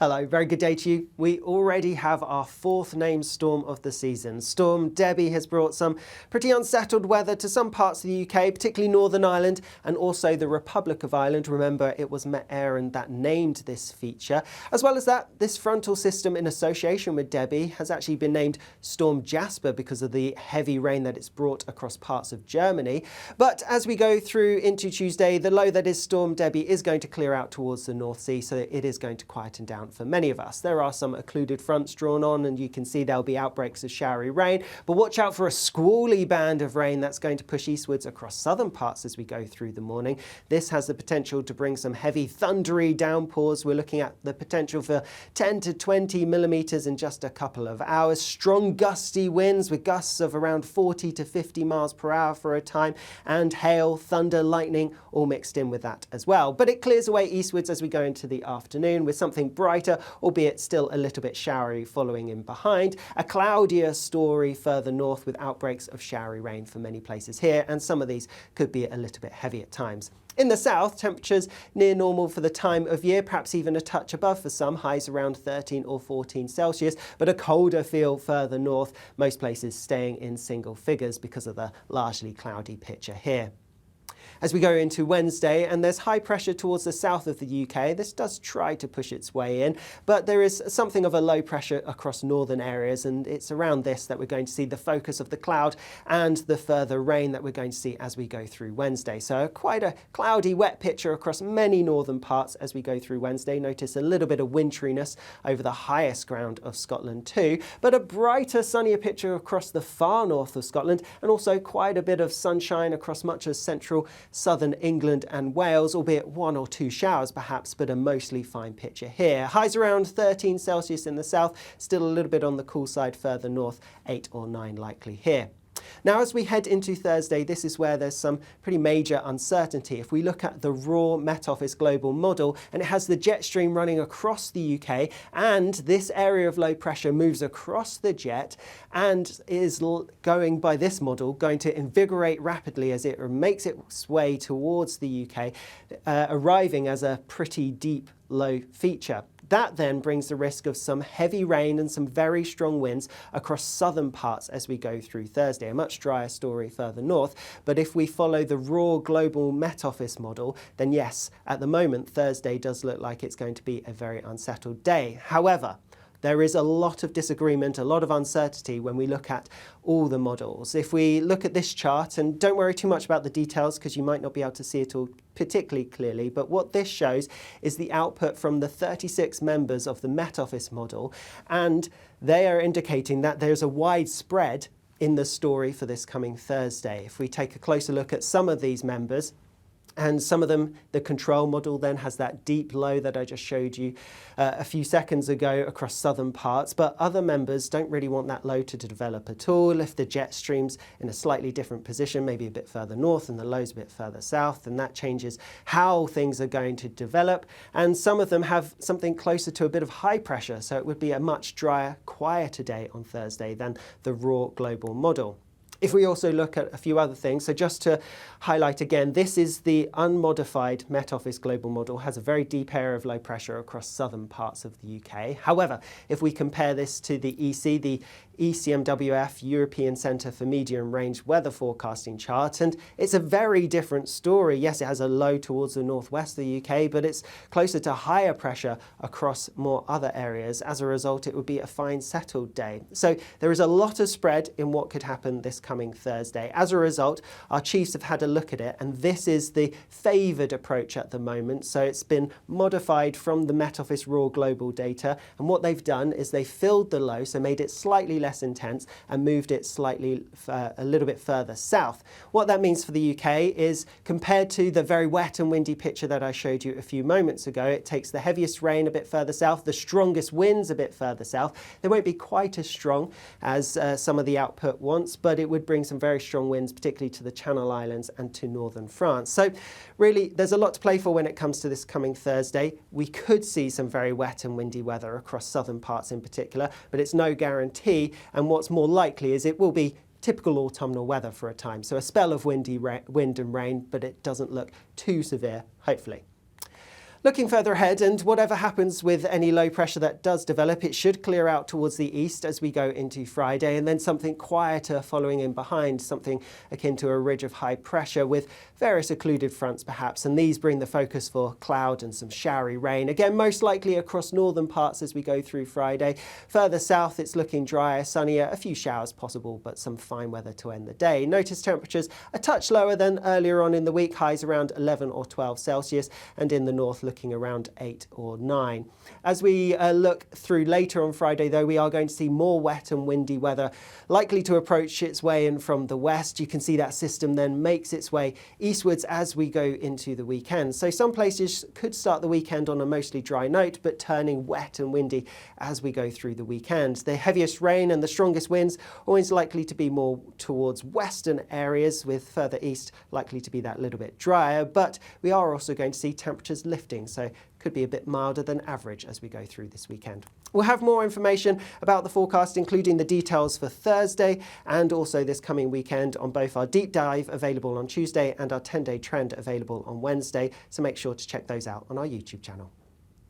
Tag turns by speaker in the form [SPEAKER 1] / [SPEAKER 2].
[SPEAKER 1] Hello, very good day to you. We already have our fourth named storm of the season. Storm Debi has brought some pretty unsettled weather to some parts of the UK, particularly Northern Ireland and also the Republic of Ireland. Remember, it was Met Éireann that named this feature. As well as that, this frontal system in association with Debi has actually been named Storm Jasper because of the heavy rain that it's brought across parts of Germany. But as we go through into Tuesday, the low that is Storm Debi is going to clear out towards the North Sea, so it is going to quieten down for many of us. There are some occluded fronts drawn on and you can see there'll be outbreaks of showery rain, but watch out for a squally band of rain that's going to push eastwards across southern parts as we go through the morning. This has the potential to bring some heavy thundery downpours. We're looking at the potential for 10 to 20 millimetres in just a couple of hours. Strong gusty winds with gusts of around 40 to 50 miles per hour for a time, and hail, thunder, lightning all mixed in with that as well. But it clears away eastwards as we go into the afternoon with something brighter, albeit still a little bit showery following in behind. A cloudier story further north with outbreaks of showery rain for many places here, and some of these could be a little bit heavy at times. In the south, temperatures near normal for the time of year, perhaps even a touch above for some, highs around 13 or 14 Celsius, but a colder feel further north, most places staying in single figures because of the largely cloudy picture here. As we go into Wednesday, and there's high pressure towards the south of the UK, this does try to push its way in, but there is something of a low pressure across northern areas, and it's around this that we're going to see the focus of the cloud and the further rain that we're going to see as we go through Wednesday. So quite a cloudy, wet picture across many northern parts as we go through Wednesday. Notice a little bit of winteriness over the highest ground of Scotland too, but a brighter, sunnier picture across the far north of Scotland, and also quite a bit of sunshine across much of central southern England and Wales, albeit one or two showers perhaps, but a mostly fine picture here. Highs around 13 Celsius in the south, still a little bit on the cool side further north, 8 or 9 likely here. Now, as we head into Thursday, this is where there's some pretty major uncertainty. If we look at the raw Met Office global model, and it has the jet stream running across the UK, and this area of low pressure moves across the jet and is going, by this model, going to invigorate rapidly as it makes its way towards the UK, arriving as a pretty deep low feature. That then brings the risk of some heavy rain and some very strong winds across southern parts as we go through Thursday. A much drier story further north, but if we follow the raw global Met Office model, then yes, at the moment Thursday does look like it's going to be a very unsettled day. However, there is a lot of disagreement, a lot of uncertainty when we look at all the models. If we look at this chart, and don't worry too much about the details because you might not be able to see it all particularly clearly, but what this shows is the output from the 36 members of the Met Office model, and they are indicating that there's a wide spread in the story for this coming Thursday. If we take a closer look at some of these members, and some of them, the control model then has that deep low that I just showed you a few seconds ago across southern parts, but other members don't really want that low to develop at all. If the jet stream's in a slightly different position, maybe a bit further north and the low's a bit further south, then that changes how things are going to develop. And some of them have something closer to a bit of high pressure, so it would be a much drier, quieter day on Thursday than the raw global model. If we also look at a few other things, so just to highlight again, this is the unmodified Met Office global model, has a very deep area of low pressure across southern parts of the UK. However, if we compare this to the EC, the ECMWF, European Centre for Medium Range Weather Forecasting chart, and it's a very different story. Yes, it has a low towards the northwest of the UK, but it's closer to higher pressure across more other areas. As a result, it would be a fine settled day. So there is a lot of spread in what could happen this coming Thursday. As a result, our chiefs have had a look at it, and this is the favoured approach at the moment. So it's been modified from the Met Office raw global data, and what they've done is they filled the low, so made it slightly less intense and moved it slightly a little bit further south. What that means for the UK is, compared to the very wet and windy picture that I showed you a few moments ago, it takes the heaviest rain a bit further south, the strongest winds a bit further south. They won't be quite as strong as some of the output wants, but it would bring some very strong winds, particularly to the Channel Islands and to northern France. So really, there's a lot to play for when it comes to this coming Thursday. We could see some very wet and windy weather across southern parts in particular, but it's no guarantee. And what's more likely is it will be typical autumnal weather for a time. So a spell of wind and rain, but it doesn't look too severe, hopefully. Looking further ahead, and whatever happens with any low pressure that does develop, it should clear out towards the east as we go into Friday, and then something quieter following in behind, something akin to a ridge of high pressure with various occluded fronts perhaps, and these bring the focus for cloud and some showery rain. Again, most likely across northern parts as we go through Friday. Further south, it's looking drier, sunnier, a few showers possible, but some fine weather to end the day. Notice temperatures a touch lower than earlier on in the week, highs around 11 or 12 Celsius, and in the north looking around 8 or 9. As we look through later on Friday, though, we are going to see more wet and windy weather likely to approach its way in from the west. You can see that system then makes its way eastwards as we go into the weekend. So some places could start the weekend on a mostly dry note, but turning wet and windy as we go through the weekend. The heaviest rain and the strongest winds always likely to be more towards western areas, with further east likely to be that little bit drier, but we are also going to see temperatures lifting, so could be a bit milder than average as we go through this weekend. We'll have more information about the forecast, including the details for Thursday and also this coming weekend, on both our deep dive available on Tuesday and our 10-day trend available on Wednesday, so make sure to check those out on our YouTube channel.